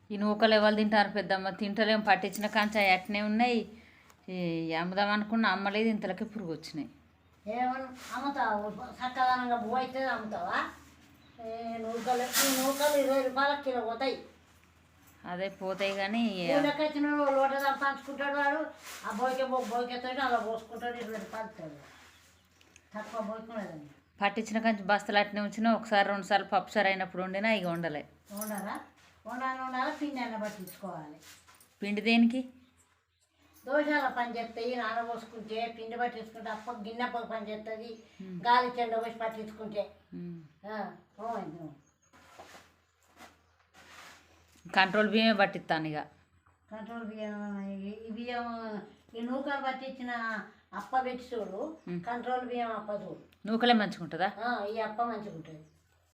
ఈ నూకలు ఎవరు తింటారు పెద్దమ్మ? తింటలేం, పట్టించిన కాంచా అట్నే ఉన్నాయి. అమ్ముదాం అనుకున్న అమ్మలేదు, ఇంతలోకి పురుగు వచ్చినాయి. ఏమన్నా అమ్ముతావు? చక్కదనంగా పోయితే అమ్ముతావా? నూకలు 20 రూపాయల కిలో పోతాయి. అదే పోతాయి కానీ వచ్చిన లోట పంచుకుంటాడు వాడు. ఆ బోకెతో అలా పోసుకుంటాడు, 20 రూపాయలు ఇస్తాడు. తక్కువ పోసుకునేదండి. పట్టించిన కంచి బస్తలు అట్నే ఉంచినా, ఒకసారి 2 సార్లు పప్పుసారి అయినప్పుడు వండినా ఇక వండలే. ఉండాలి పిండి అన్న పట్టించుకోవాలి. పిండి దేనికి? దోషాల పని చేస్తాయి, నానబోసుకుంటే పిండి పట్టించుకుంటే అప్ప గిన్నెప్పకు పని చేస్తుంది. గాలి చెండ పోసి పట్టించుకుంటే కంట్రోల్ బియ్యమే పట్టిస్తాను ఇక. కంట్రోల్ బియ్యం ఈ బియ్యం ఈ నూకలు పట్టించిన అప్ప పెట్టి చూడు, కంట్రోల్ బియ్యం అప్ప చూడు. నూకలే మంచిగా ఉంటుందా? ఈ అప్ప మంచిగా ఉంటుంది.